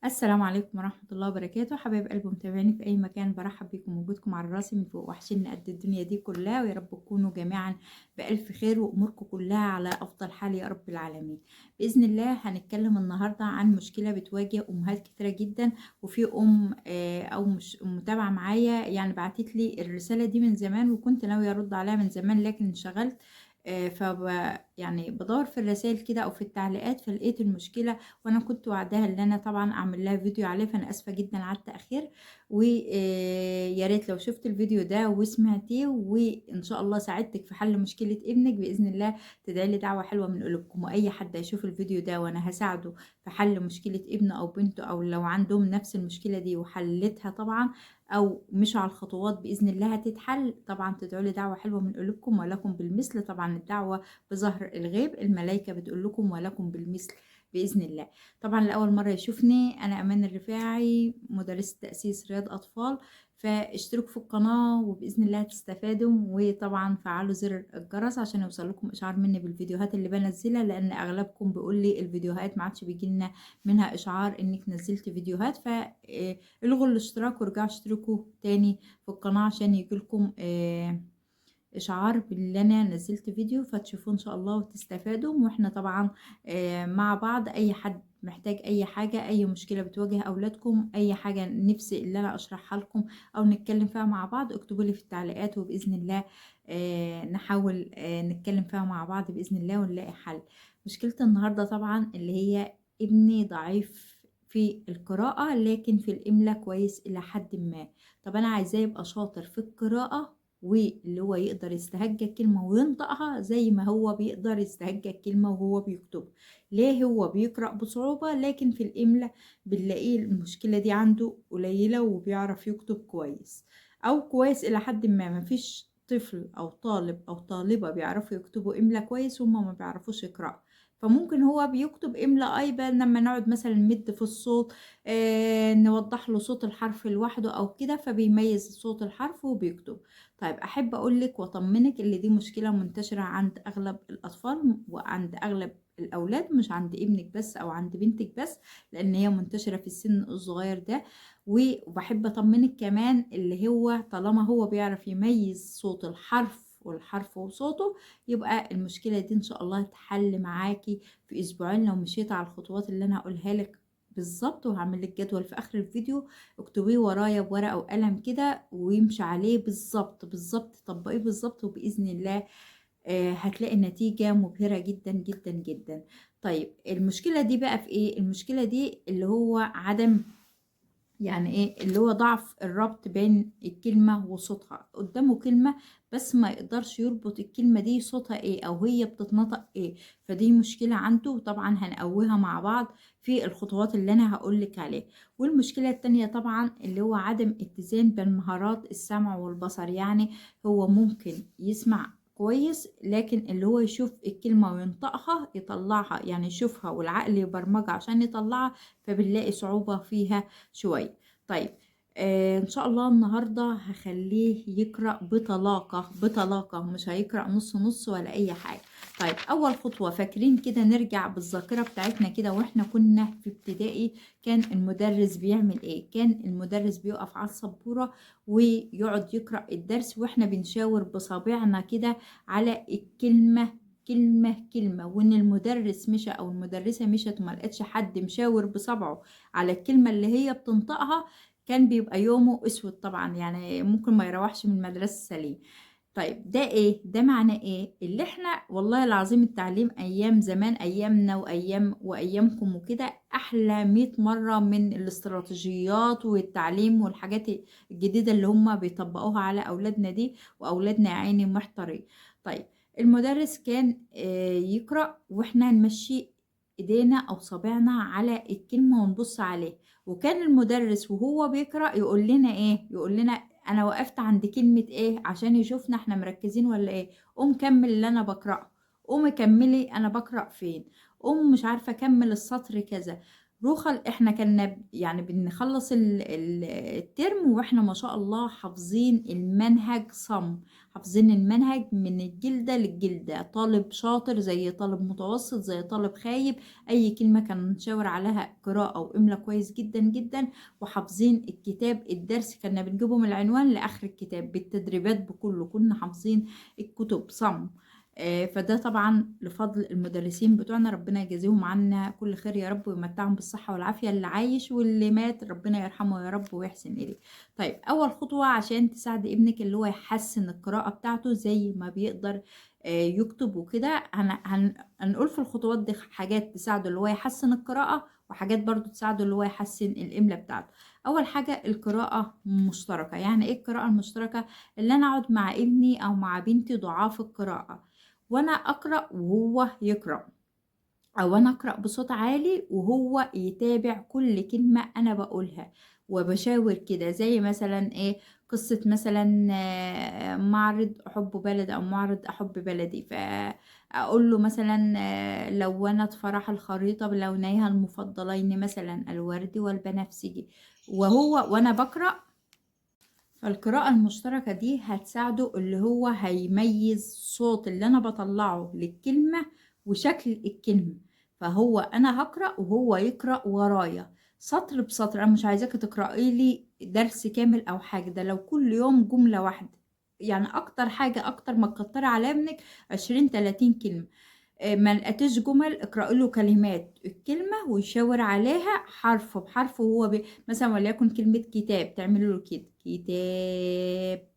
السلام عليكم ورحمة الله وبركاته، حبايب قلبي متابعيني في أي مكان، برحب بيكم وجودكم على راسي من فوق، وحشين قد الدنيا دي كلها، ويا رب تكونوا جميعا بألف خير وأموركم كلها على أفضل حال يا رب العالمين. بإذن الله هنتكلم النهاردة عن مشكلة بتواجه أمهات كتيرة جدا، وفي أم أو مش متابعة معايا يعني بعتت لي الرسالة دي من زمان، وكنت ناوية أرد عليها من زمان لكن انشغلت. يعني بدور في الرسائل كده أو في التعليقات فلقيت المشكلة، وانا كنت وعداها ان انا طبعا اعمل لها فيديو عليه، فانا اسفه جدا على التاخير. ويا ريت لو شفت الفيديو ده وسمعتيه وان شاء الله ساعدتك في حل مشكله ابنك باذن الله، تدعي لي دعوه حلوه من قلوبكم. واي حد هيشوف الفيديو ده وانا هساعده في حل مشكله ابنه او بنته، او لو عندهم نفس المشكله دي وحلتها طبعا او مشوا على الخطوات باذن الله هتتحل، طبعا تدعوا لي دعوه حلوه من قلوبكم ولكم بالمثل. طبعا الدعوه بظهر الغيب، الملائكه بتقول لكم ولكم بالمثل بإذن الله. طبعا لأول مرة يشوفني، أنا أمان الرفاعي، مدرسة تأسيس رياض أطفال، فاشتركوا في القناة وبإذن الله هتستفادوا. وطبعا فعلوا زر الجرس عشان يوصل لكم إشعار مني بالفيديوهات اللي بنزلها، لأن أغلبكم بيقول لي الفيديوهات ما عادش بيجي لنا منها إشعار إنك نزلت فيديوهات، فالغوا الاشتراك وارجعوا اشتركوا تاني في القناة عشان يجيلكم اشعار باللي انا نزلت فيديو فتشوفوه ان شاء الله وتستفادوا. واحنا طبعا مع بعض، اي حد محتاج اي حاجة، اي مشكلة بتواجه اولادكم، اي حاجة نفسي اللي انا اشرحها لكم او نتكلم فيها مع بعض، اكتبوا لي في التعليقات وباذن الله نحاول نتكلم فيها مع بعض باذن الله ونلاقي حل. مشكلة النهاردة طبعا اللي هي ابني ضعيف في القراءة لكن في الإملاء كويس إلى حد ما. طب أنا عايزاه يبقى شاطر في القراءة، واللي هو يقدر يستهجى الكلمة وينطقها زي ما هو بيقدر يستهجى الكلمة وهو بيكتب. ليه هو بيقرأ بصعوبة لكن في الإملاء بنلاقيه المشكلة دي عنده قليلة وبيعرف يكتب كويس، أو كويس إلى حد ما. مفيش طفل أو طالب أو طالبة بيعرفوا يكتبوا إملاء كويس وهما ما بيعرفوش يقرأوا. فممكن هو بيكتب إملاء أيضا لما نقعد مثلا نمد في الصوت، نوضح له صوت الحرف لوحده أو كده فبيميز صوت الحرف وبيكتب. طيب احب اقولك واطمنك اللي دي مشكلة منتشرة عند اغلب الاطفال وعند اغلب الاولاد، مش عند ابنك بس او عند بنتك بس، لان هي منتشرة في السن الصغير ده. وبحب اطمنك كمان اللي هو طالما هو بيعرف يميز صوت الحرف والحرف وصوته، يبقى المشكلة دي ان شاء الله تحل معاكي في اسبوعين لو مشيت على الخطوات اللي انا هقولها لك بالظبط. وهعمل لك جدول في اخر الفيديو، اكتبيه ورايا بورقة وقلم كده ويمشي عليه بالظبط بالظبط، طبقيه بالظبط وبإذن الله هتلاقي نتيجة مبهرة جدا جدا جدا. طيب المشكلة دي بقى في ايه؟ المشكلة دي اللي هو عدم، يعني ايه اللي هو ضعف الربط بين الكلمة وصوتها. قدامه كلمة بس ما يقدرش يربط الكلمة دي صوتها ايه او هي بتتنطق ايه، فدي مشكلة عنده. وطبعا هنقويها مع بعض في الخطوات اللي انا هقولك عليها. والمشكلة التانية طبعا اللي هو عدم اتزان بين مهارات السمع والبصر، يعني هو ممكن يسمع كويس لكن اللي هو يشوف الكلمة وينطقها يطلعها، يعني يشوفها والعقل يبرمجها عشان يطلعها، فبنلاقي صعوبة فيها شوية. طيب ان شاء الله النهاردة هخليه يقرأ بطلاقة بطلاقة، مش هيقرأ نص نص ولا اي حاجة. طيب اول خطوة، فاكرين كده نرجع بالذاكرة بتاعتنا كده واحنا كنا في ابتدائي، كان المدرس بيعمل ايه؟ كان المدرس بيقف على السبورة ويقعد يقرأ الدرس واحنا بنشاور بصابعنا كده على الكلمة كلمة كلمة، وان المدرس مشى او المدرسة مشت وما لقتش حد مشاور بصبعه على الكلمة اللي هي بتنطقها، كان بيبقى يومه اسود طبعا، يعني ممكن ما يروحش من المدرسة سليم. طيب ده ايه؟ ده معنى ايه؟ اللي احنا والله العظيم التعليم ايام زمان، ايامنا وايامكم وكده، احلى 100 مرة من الاستراتيجيات والتعليم والحاجات الجديدة اللي هم بيطبقوها على اولادنا دي، واولادنا يا عيني محتارين. طيب المدرس كان يقرأ واحنا نمشي ايدينا او صابعنا على الكلمة ونبص عليه، وكان المدرس وهو بيقرأ يقول لنا ايه؟ يقول لنا انا وقفت عند كلمة ايه عشان يشوفنا احنا مركزين ولا ايه. قوم كمل اللي انا بقرأه، قوم كملي انا بقرأ فين، قوم مش عارفة اكمل السطر كذا. روخل إحنا كنا يعني بنخلّص الترم وإحنا ما شاء الله حافظين المنهج صم، حافظين المنهج من الجلدة للجلدة، طالب شاطر زي طالب متوسط زي طالب خايب، أي كلمة كان نشاور عليها قراءة وإملا كويس جدًا، جدًا، وحافظين الكتاب، الدرس كنا بنجيبه من العنوان لآخر الكتاب بالتدريبات بكلّه، كنا حافظين الكتب صم. فده طبعًا لفضل المدرسين بتوعنا، ربنا يجازيهم عنا كل خير يا رب ويمتعهم بالصحة والعافية، اللي عايش واللي مات ربنا يرحمه يا رب ويحسن إليه. طيب أول خطوة عشان تساعدي ابنِك اللي هو يحسّن القراءة بتاعته زي ما بيقدر يكتب وكده، هنقول في الخطوات دي حاجات تساعده اللي هو يحسّن القراءة، وحاجات برضه تساعده اللي هو يحسّن الإملا بتاعته. أول حاجة القراءة مشتركة، يعني إيه القراءة المشتركة؟ اللي أنا أقعد مع ابني أو مع بنتي ضعاف القراءة، وأنا أقرأ وهو يقرأ، أو أنا أقرأ بصوت عالي وهو يتابع كل كلمة أنا باقولها، وباشاور كده زي مثلًا إيه، قصة مثلًا معرض حُب بلدي أو معرض أحب بلدي، فأقول له مثلًا لوّنت فرح الخريطة بلونيها المفضلين مثلًا الوردي والبنفسجي، وأنا باقرأ. فالقراءة المشتركة دي هتساعده اللي هو هيميز صوت اللي أنا باطلّعه للكلمة وشكل الكلمة، فهو أنا هاقرأ وهو يقرأ ورايا سطر بسطر، أنا مش عايزاكِ تقرأي لي درس كامل أو حاجة، ده لو كل يوم جملة واحدة، يعني أكتر حاجة أكتر ما تكتّري على ابنِك 20، 30 كلمة. ما لقيتيش جُمل اقرأي له كلمات الكلمة ويشاور عليها حرف بحرف وهو مثلًا وليكن كلمة كتاب تعملي له كده، كتاب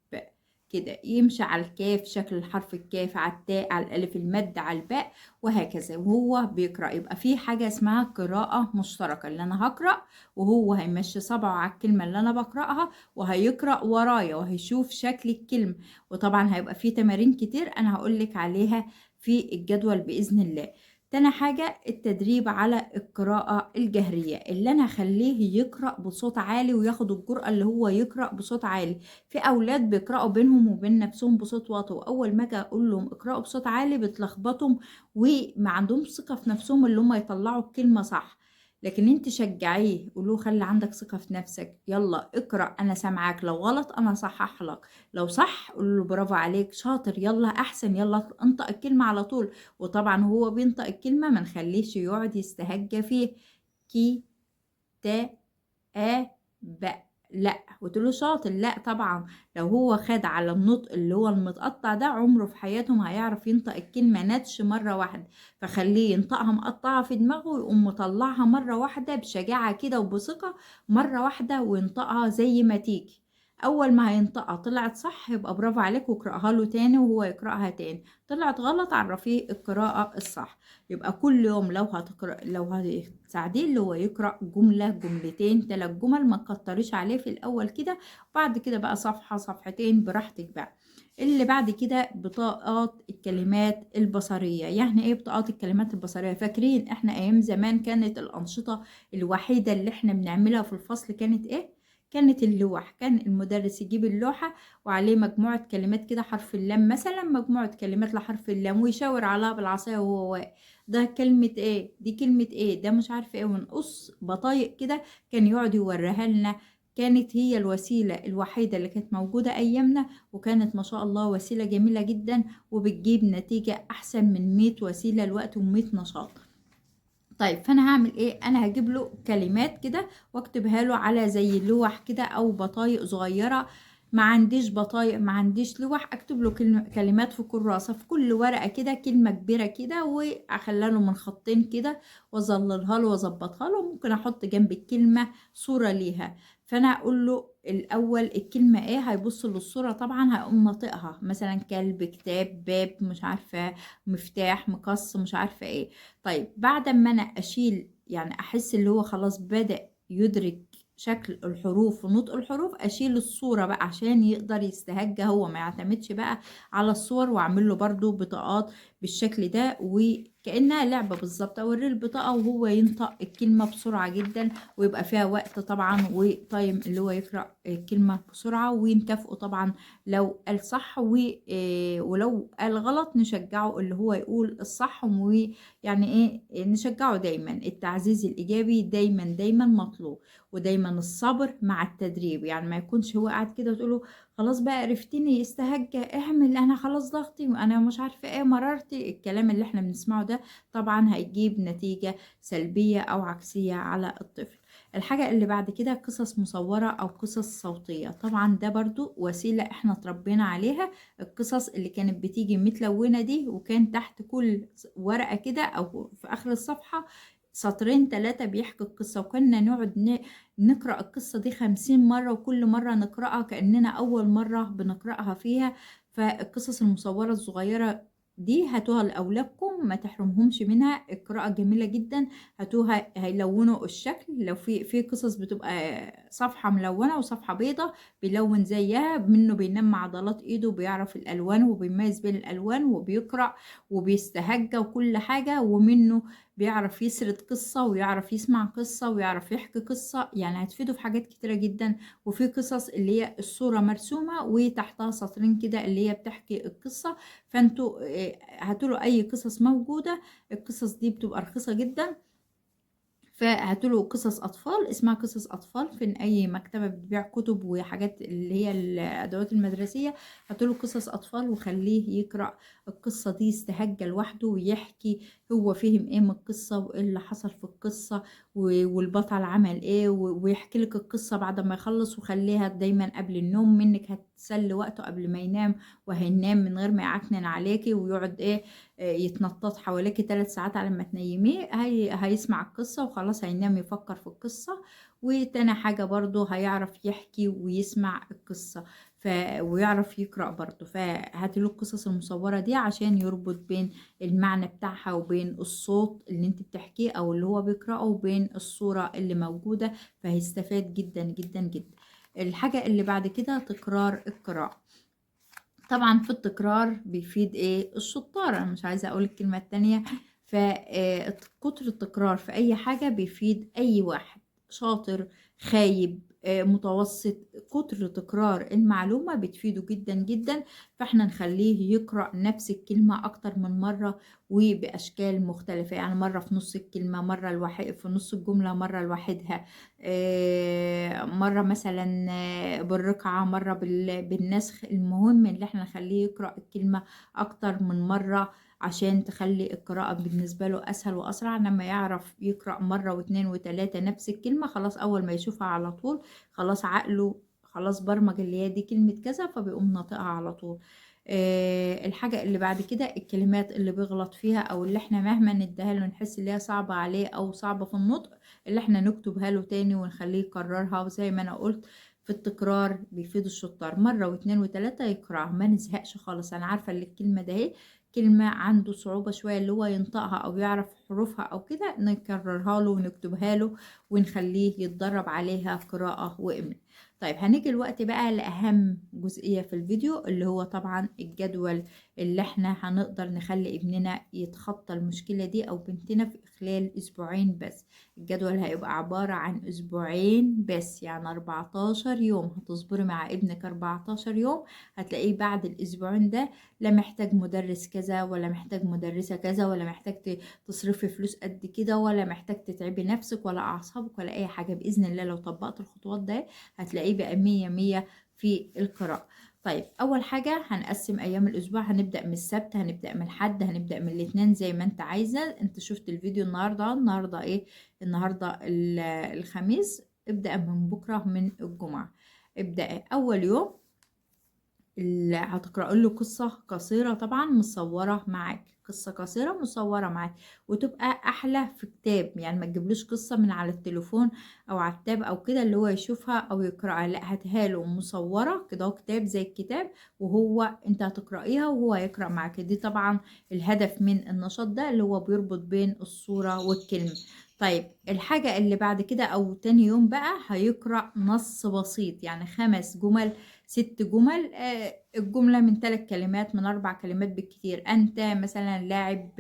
كده، يمشي على الكاف شكل حرف الكاف، على التاء، على الألف المَد، على الباء وهكذا، وهو بيقرأ، يبقى في حاجة اسمها قراءة مشتركة، اللي أنا هاقرأ وهو هيمشّي صابعه على الكلمة اللي أنا باقرأها وهيقرأ ورايا وهيشوف شكل الكلمة، وطبعًا هيبقى في تمارين كتير أنا هاقول لِك عليها في الجدول بإذن الله. تاني حاجة التدريب على القراءة الجهرية، اللي أنا أخلّيه يقرأ بصوت عالي وياخد الجرأة اللي هو يقرأ بصوت عالي، في أولاد بيقرأوا بينهم وبين نفسهم بصوت واطي، وأول ما آجي أقول لهم اقرأوا بصوت عالي بتلخبطهم وما عندهمش ثقة في نفسهم اللي هم يطلّعوا الكلمة صح، لكن أنتِ شجّعيه، قولي له خلّي عندك ثقة في نفسك، يالّا اقرأ أنا سامعاك، لو غلط أنا هاصحّح لك. لو صح قولوا له برافو عليك، شاطر، يالّا أحسن، يالّا انطق الكلمة على طول، وطبعًا وهو بينطق الكلمة ما نخلّيهش يقعد يستهجى فيه، ك ت ب لأ، قُلت له شاطر، لأ طبعًا، لو هو خَد على النطق اللي هو المتقطّع ده عمره في حياته ما هيعرف ينطق الكلمة نَتش مرّة واحدة، فخلّيه ينطقها مقطّعة في دماغه ويقوم مطلّعها مرّة واحدة بشجاعة كده وبثقة مرّة واحدة وينطقها زي ما تيجي، أول ما هينطقها طلعت صح يبقى برافو عليك واقرأها له تاني وهو يقرأها تاني، طلعت غلط عرّفيه القراءة الصح. يبقى كل يوم لو هتساعديه اللي هو يقرأ جملة، جملتين، 3 جُمل، ما تكتّريش عليه في الأول كده، وبعد كده بقى صفحة، صفحتين براحتك بقى. اللي بعد كده بطاقات الكلمات البصرية، يعني إيه بطاقات الكلمات البصرية؟ فاكرين إحنا أيام زمان كانت الأنشطة الوحيدة اللي إحنا بنعملها في الفصل كانت إيه؟ كانت اللوح، كان المُدرِّس يجيب اللوحة وعليه مجموعة كلمات كده حرف اللام مثلًا، مجموعة كلمات لحرف اللام ويشاور عليها بالعصاية وهو واقف. ده كلمة إيه، دي كلمة إيه، ده مش عارفة إيه، ونقص بطايق كده كان يقعد يورّيها لنا، كانت هي الوسيلة الوحيدة اللي كانت موجودة أيامنا، وكانت ما شاء الله وسيلة جميلة جدًا، وبتجيب نتيجة أحسن من 100 وسيلة دلوقتي و100 نشاط. طيب فأنا هاعمل إيه، أنا هاجيب له كلمات كده واكتبها له على زي لوح كده أو بطايق صغيرة، ما عنديش بطايق، ما عنديش لوح، أكتب له كلمات في كراسة، في كل ورقة كده كلمة كبيرة كده وأخلّيها له من خطين كده وأظللها له وأضبطها له، وممكن أحط جنب الكلمة صورة ليها، فأنا أقول له الأول الكلمة إيه، هيبُص للصورة طبعًا هيقوم ناطقها، مثلًا كلب، كتاب، باب، مش عارفة مفتاح، مقص، مش عارفة إيه. طيب بعد أمّا أنا أشيل يعني أحس اللي هو خلاص بدأ يُدرك شكل الحروف ونطق الحروف، أشيل الصورة بقى عشان يقدر يستهجى هو، ما يعتمدش بقى على الصور، وأعمل له برضه بطاقات بالشكل ده كأنها لعبة بالظبط. أوريه البطاقة وهو ينطق الكلمة بسرعة جدا، ويبقى فيها وقت طبعا وتايم اللي هو يقرأ الكلمة بسرعة، ونكافئه طبعا لو قال صح، ولو قال غلط نشجعه اللي هو يقول الصح. ويعني ايه، نشجعه دايما. التعزيز الإيجابي دايما دايما مطلوب، ودايما الصبر مع التدريب. يعني ما يكونش هو قاعد كده وتقوله خلاص بقى عرفتني، استهجى اعمل، انا خلاص ضغطي وانا مش عارفه ايه مررتي. الكلام اللي احنا بنسمعه ده طبعا هيجيب نتيجه سلبيه او عكسيه على الطفل. الحاجة اللي بعد كده قصص مصورة أو قصص صوتية. طبعا ده برضو وسيلة احنا اتربينا عليها. القصص اللي كانت بتيجي متلونة دي، وكان تحت كل ورقة كده أو في آخر الصفحة سطرين 3 بيحكي القصة، وكنا نقعد نقرأ القصة دي 50 مرة، وكل مرة نقرأها كأننا أول مرة بنقرأها فيها. فالقصص المصورة الصغيرة دي هاتوها لأولادكم، ما تحرمهمش منها. القراءة جميلة جدا. هاتوها هيلونوا الشكل. لو في قصص بتبقى صفحة ملونة وصفحة بيضة، بيلون زيها منه، بينام عضلات ايده، بيعرف الألوان وبيميز بين الألوان، وبيقرأ وبيستهجى وكل حاجة. ومنه بيعرف يسرد قصة، ويعرف يسمع قصة، ويعرف يحكي قصة. يعني هتفيده في حاجات كتيرة جدا. وفي قصص اللي هي الصورة مرسومة وتحتها سطرين كده اللي هي بتحكي القصة. فانتوا هاتوا اي قصص موجودة. القصص دي بتبقى رخيصة جدا. فهاتوله قصص أطفال اسمها قصص أطفال في أي مكتبة بتبيع كتب وحاجات اللي هي الأدوات المدرسية. هاتوله قصص أطفال وخليه يقرأ القصة دي، يستهجى لوحده ويحكي هو فهم ايه من القصة وايه اللي حصل في القصة، والبطل عمل ايه، ويحكي لك القصة بعد ما يخلص. وخليها دايما قبل النوم، منك هتسلي وقته قبل ما ينام، وهينام من غير ما يعكنن عليكي ويقعد ايه يتنطط حواليكي 3 ساعات على ما تنيميه. هيسمع القصة وخلاص هينام يفكر في القصة. وتاني حاجة برضو هيعرف يحكي ويسمع القصة. ويعرف يقرأ برضو. فهاتيله القصص المصورة دي عشان يربط بين المعنى بتاعها وبين الصوت اللي انت بتحكيه او اللي هو بيقرأه وبين الصورة اللي موجودة. فهيستفاد جدا جدا جدا. الحاجة اللي بعد كده تكرار القراءة. طبعا في التكرار بيفيد ايه الشطار، انا مش عايزه اقول الكلمه التانية. فكتر التكرار في اي حاجه بيفيد اي واحد شاطر، خايب، متوسط. كتر تكرار المعلومه بتفيده جدا جدا. فاحنا نخليه يقرأ نفس الكلمه اكتر من مره، وباشكال مختلفه. يعني مره في نص الكلمه، مره في نص الجمله، مره لوحدها، مرة مثلا بالرقعة، مرة بالنسخ. المهم ان احنا نخليه يقرأ الكلمة اكتر من مرة عشان تخلي القراءة بالنسبة له اسهل واسرع. لما يعرف يقرأ مرة واثنين وثلاثة نفس الكلمة، خلاص اول ما يشوفها على طول خلاص عقله خلاص برمج اللي هي دي كلمة كذا، فبيقوم ناطقها على طول. الحاجة اللي بعد كده الكلمات اللي بيغلط فيها، او اللي احنا مهما نديها له نحس اللي هي صعبة عليه او صعبة في النطق، اللي احنا نكتبها له تاني ونخليه يكررها. وزي ما انا قلت في التكرار بيفيد الشطار. مرة واثنين وثلاثة يقرأها، ما نزهقش خالص. انا عارفة ان الكلمة ده اهي كلمة عنده صعوبة شوية اللي هو ينطقها او يعرف حروفها او كده، نكررها له ونكتبها له ونخليه يتدرب عليها قراءة وإملاء. طيب هنيجي الوقت بقى لأهم جزئية في الفيديو، اللي هو طبعا الجدول اللي احنا هنقدر نخلي ابننا يتخطى المشكلة دي أو بنتنا في خلال أسبوعين بس. الجدول هيبقى عبارة عن أسبوعين بس، يعني 14 يوم. هتصبري مع ابنك 14 يوم، هتلاقيه بعد الأسبوعين ده لا محتاج مدرس كذا، ولا محتاج مدرسة كذا، ولا محتاج تصرفي فلوس قد كده، ولا محتاج تتعبي نفسك ولا أعصابك ولا أي حاجة. بإذن الله لو طبقت الخطوات ده هتلاقيه بقى 100 في القراءة. طيب أول حاجة هنقسم أيام الأسبوع. هنبدأ من السبت، هنبدأ من الحد، هنبدأ من الاثنين زي ما أنت عايزة. أنت شفت الفيديو النهاردة إيه؟ النهاردة الخميس. ابدأ من بكرة من الجمعة. ابدأ أول يوم اللي هتقرأ له قصة قصيرة طبعا مصورة معاك، قصة قصيرة مصورة معاك، وتبقى أحلى في كتاب. يعني ما تجيبلوش قصة من على التليفون أو على التاب أو كده اللي هو يشوفها أو يقرأها. لا، هاتها له مصورة كده، كتاب زي الكتاب، وهو أنت هتقرأيها وهو هيقرأ معاك. دي طبعا الهدف من النشاط ده اللي هو بيربط بين الصورة والكلمة. طيب الحاجة اللي بعد كده أو تاني يوم بقى هيقرأ نص بسيط، يعني 5 جمل 6 جمل، الجملة من 3 كلمات من 4 كلمات بالكتير. أنت مثلا لاعب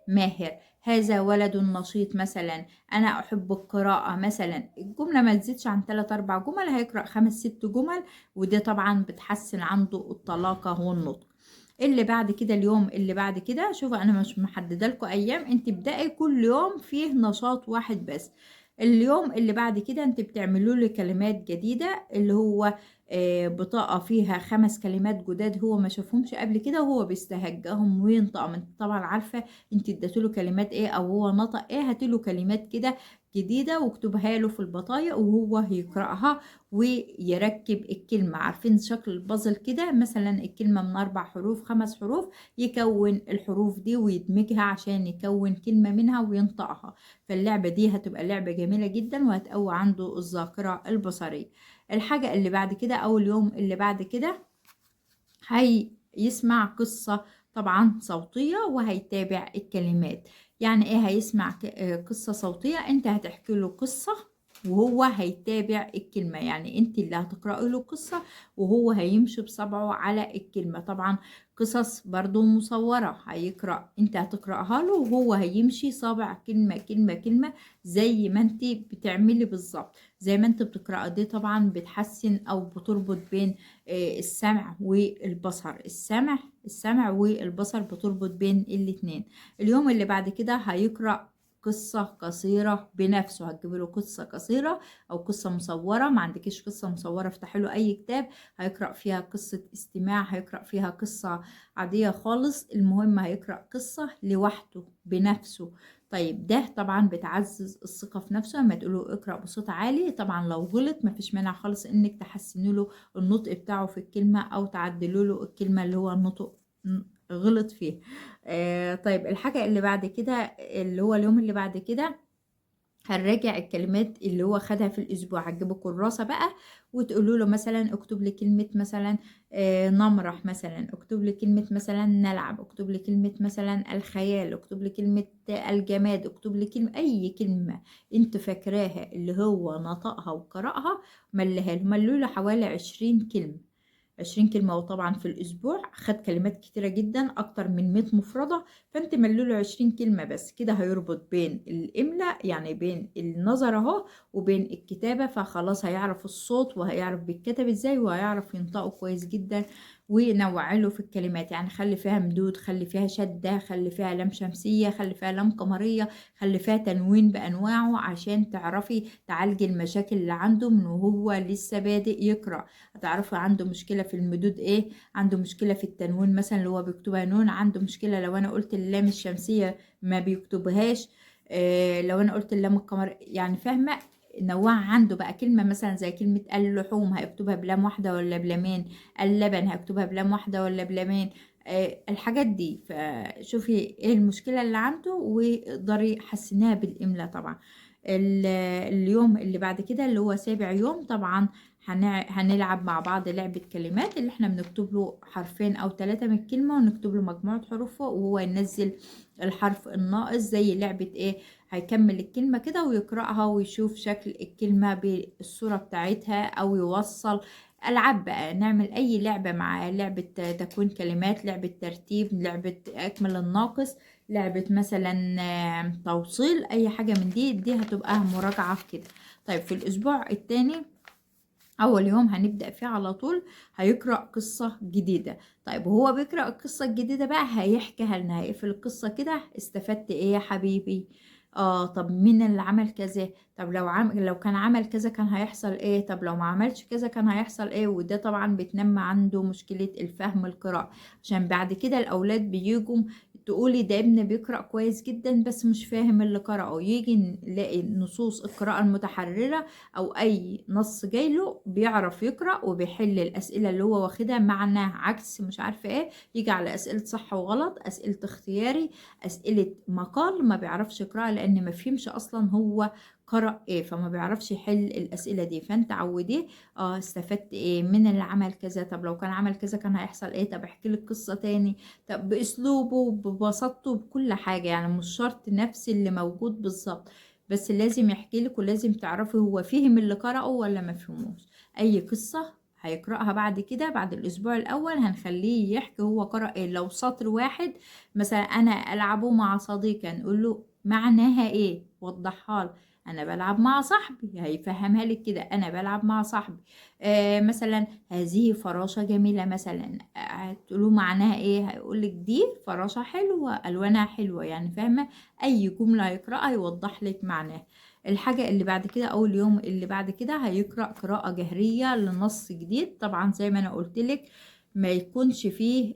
ماهر، هذا ولد نشيط مثلا، أنا أحب القراءة مثلا. الجملة ما تزيدش عن 3 4 جمل، هيقرأ 5 6 جمل، وده طبعا بتحسن عنده الطلاقة والنطق. اللي بعد كده اليوم اللي بعد كده، شوفوا انا مش محدده لكم ايام، انت ابدأي كل يوم فيه نشاط واحد بس. اليوم اللي بعد كده انت بتعملوا له كلمات جديدة، اللي هو بطاقة فيها 5 كلمات جداد هو ما شافهمش قبل كده وهو بيستهجاهم وينطقهم. انت طبعا عارفة انت اديتوا له كلمات ايه او هو نطق ايه، هاتله كلمات كده جديدة واكتبها له في البطايق وهو هيقرأها ويركب الكلمة. عارفين شكل البازل كده، مثلا الكلمة من 4 حروف 5 حروف، يكون الحروف دي ويدمجها عشان يكون كلمة منها وينطقها. فاللعبة دي هتبقى لعبة جميلة جدا وهتقوي عنده الذاكرة البصرية. الحاجة اللي بعد كده أو اليوم اللي بعد كده هيسمع قصة طبعا صوتية وهيتابع الكلمات. يعني ايه هيسمع قصة صوتية؟ انت هتحكي له قصة وهو هيتابع الكلمة، يعني انت اللي هتقرأي له قصة وهو هيمشي بصبعه على الكلمة. طبعا قصص برضو مصورة هيقرأ، انت هتقرأها له وهو هيمشي صابع كلمة كلمة كلمة زي ما انت بتعملي بالظبط، زي ما انت بتقرأ. دي طبعا بتحسن او بتربط بين السمع والبصر. السمع والبصر بتربط بين الاتنين. اليوم اللي بعد كده هيقرأ قصة قصيرة بنفسه، هتجيب له قصة قصيرة أو قصة مصورة. ما عندكيش قصة مصورة افتحي له أي كتاب هيقرأ فيها قصة استماع، هيقرأ فيها قصة عادية خالص، المهم هيقرأ قصة لوحده بنفسه. طيب ده طبعا بتعزز الثقة في نفسه. لما تقوله اقرأ بصوت عالي، طبعا لو غلط مفيش مانع خالص انك تحسني له النطق بتاعه في الكلمة او تعدلوا له الكلمة اللي هو النطق غلط فيه. طيب الحاجة اللي بعد كده اللي هو اليوم اللي بعد كده هنراجع الكلمات اللي هو خدها في الاسبوع. هتجيبوا كراسة بقى وتقولوا له مثلا اكتب لي كلمة مثلا نمرح، مثلا اكتب لي كلمة مثلا نلعب، اكتب لي كلمة مثلا الخيال، اكتب لي كلمة الجماد، اكتب لي كلمة اي كلمة انت فاكراها اللي هو نطقها وقرأها. ملوا له حوالي 20 كلمة. 20 كلمة، وطبعا في الأسبوع خد كلمات كتيرة جدا أكتر من 100 مفردة. فأنت ملوله 20 كلمة بس، كده هيربط بين الإملاء يعني بين النظر أهو وبين الكتابة، فخلاص هيعرف الصوت وهيعرف بيتكتب إزاي وهيعرف ينطقه كويس جدا. ونوعله في الكلمات، يعني خلي فيها مدود، خلي فيها شدة، خلي فيها لام شمسية، خلي فيها لام قمرية، خلي فيها تنوين بأنواعه عشان تعرفي تعالجي المشاكل اللي عنده من وهو لسه بادئ يقرأ. هتعرفي عنده مشكلة في المدود ايه، عنده مشكلة في التنوين مثلا اللي هو بيكتبها نون، عنده مشكلة لو انا قلت اللام الشمسية ما بيكتبهاش، لو انا قلت اللام القمر، يعني فاهمة. نوع عنده بقى كلمة مثلا زي كلمة اللحوم هيكتبها بلام واحدة ولا بلامين، اللبن هيكتبها بلام واحدة ولا بلامين، الحاجات دي. فشوفي ايه المشكلة اللي عنده وقدري حسنيها بالإملاء طبعا. اليوم اللي بعد كده اللي هو 7 يوم طبعا هنلعب مع بعض لعبة كلمات، اللي احنا بنكتب له حرفين او 3 من الكلمة ونكتب له مجموعة حروفه وهو ينزل الحرف الناقص زي لعبة ايه. هيكمل الكلمة كده ويقرأها ويشوف شكل الكلمة بالصورة بتاعتها او يوصل. ألعاب بقى، نعمل أي لعبة مع لعبة تكوين كلمات، لعبة ترتيب، لعبة أكمل الناقص، لعبة مثلا توصيل، أي حاجة من دي هتبقى مراجعة كده. طيب في الأسبوع التاني أول يوم هنبدأ فيه على طول هيقرأ قصة جديدة. طيب وهو بيقرأ القصة الجديدة بقى هيحكيها لنا، هيقفل القصة كده، استفدت إيه يا حبيبي؟ طب مين اللي عمل كذا؟ طب لو كان عمل كذا كان هيحصل ايه؟ طب لو ما عملش كذا كان هيحصل ايه؟ وده طبعا بتنمى عنده مشكلة الفهم القراءة، عشان بعد كده الأولاد بيجوا تقولي ده ابن بيقرأ كويس جدا بس مش فاهم اللي قرأه، يجي نلاقي نصوص القراءة المتحررة او اي نص جايله بيعرف يقرأ وبيحل الاسئلة اللي هو واخدها معنى عكس مش عارفة ايه، يجي على اسئلة صح وغلط، اسئلة اختياري، اسئلة مقال ما بيعرفش يقرأ لان ما فهمش اصلا هو قرأ ايه، فما بيعرفش يحل الاسئلة دي. فانت عوديه استفدت ايه من اللي عمل كذا؟ طب لو كان عمل كذا كان هيحصل ايه؟ طب احكي لك قصة تاني. طب باسلوبه ببساطته بكل حاجة، يعني مش شرط نفس اللي موجود بالظبط، بس لازم يحكي لك ولازم تعرفي هو فهم اللي قرأه ولا ما فهموش. اي قصة هيقرأها بعد كده بعد الأسبوع الأول هنخليه يحكي هو قرأ إيه. لو سطر واحد مثلا أنا ألعبه مع صديقي نقول له معناها إيه، وضحها له. أنا بلعب مع صاحبي هيفهمها لك كده، أنا بلعب مع صاحبي. مثلا هذه فراشة جميلة مثلا، هتقولوا معناها إيه، هيقولك دي فراشة حلوة ألوانها حلوة، يعني فاهمة. أي جملة هيقرأها يوضح لك معناها. الحاجة اللي بعد كده أو اليوم اللي بعد كده هيقرأ قراءة جهرية لنص جديد. طبعا زي ما أنا قلتلك ما يكونش فيه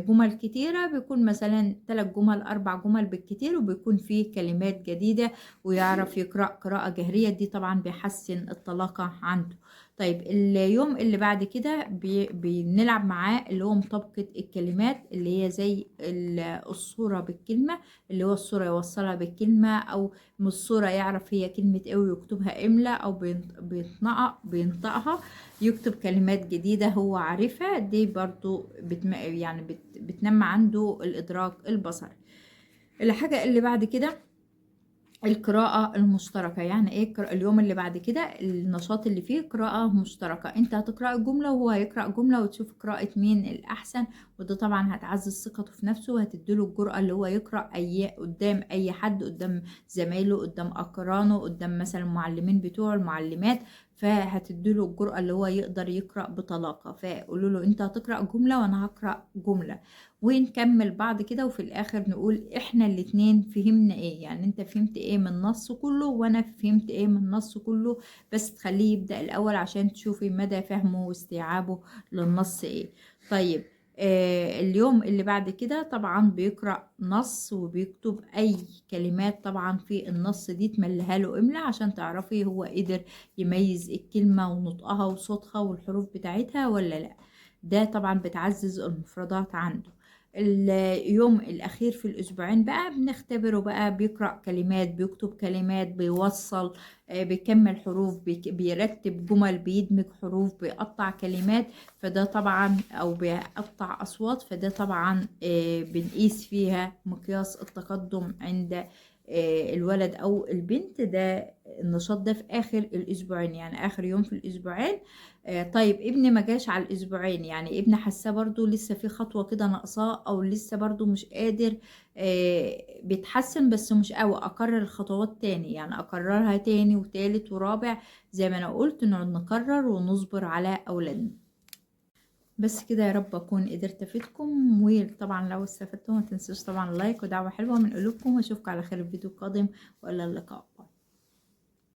جمل كتيرة، بيكون مثلا 3 جمل 4 جمل بالكتير، وبيكون فيه كلمات جديدة ويعرف يقرأ قراءة جهرية. دي طبعا بيحسن الطلاقة عنده. طيب اليوم اللي بعد كده بنلعب معاه اللي هو مطابقة الكلمات، اللي هي زي الصورة بالكلمة، اللي هو الصورة يوصلها بالكلمة، أو من الصورة يعرف هي كلمة ايه ويكتبها املا، او بينطقها يكتب كلمات جديدة هو عارفها. دي برضو بتنمى عنده الإدراك البصري. الحاجة اللي بعد كده القراءة المشتركة. يعني ايه اليوم اللي بعد كده النشاط اللي فيه قراءة مشتركة، انت هتقرأ جملة وهو هيقرأ جملة وتشوف قراءة مين الأحسن. وده طبعا هتعزز ثقته في نفسه وهتديله الجرأة اللي هو يقرأ قدام أي حد، قدام زمايله، قدام أقرانه، قدام مثلا المعلمين بتوعه، المعلمات. فهتديله الجرأة اللي هو يقدر يقرأ بطلاقة. فقولوا له انت هتقرأ جملة وانا هقرأ جملة، ونكمل بعض كده، وفي الاخر نقول احنا الاتنين فهمنا ايه. يعني انت فهمت ايه من النص كله وانا فهمت ايه من النص كله، بس تخليه يبدأ الاول عشان تشوفي مدى فهمه واستيعابه للنص ايه. طيب اليوم اللي بعد كده طبعا بيقرأ نص وبيكتب اي كلمات طبعا في النص دي تملها له املا عشان تعرفي هو قدر يميز الكلمة ونطقها وصوتها والحروف بتاعتها ولا لا. ده طبعا بتعزز المفردات عنده. اليوم الأخير في الأسبوعين بقى بنختبره بقى، بيقرأ كلمات، بيكتب كلمات، بيوصل، بيكمل حروف، بيرتب جمل، بيدمج حروف، بيقطع كلمات. فده طبعا أو بيقطع أصوات. فده طبعا بنقيس فيها مقياس التقدم عند الولد أو البنت. ده النشاط ده في آخر الأسبوعين، يعني آخر يوم في الأسبوعين. طيب ابني ما جاش على الاسبوعين، يعني ابني حاساه برضو لسه في خطوه كده ناقصاه، او لسه برضو مش قادر، بيتحسن بس مش قوي. اكرر الخطوات تاني، يعني اكررها تاني وتالت ورابع، زي ما انا قلت نقعد نكرر ونصبر على اولادنا. بس كده يا رب اكون قدرت افيدكم. وطبعا لو استفدتم ما تنسوش طبعا لايك ودعوه حلوه من قلوبكم، واشوفكم على خير في فيديو قادم، والى اللقاء.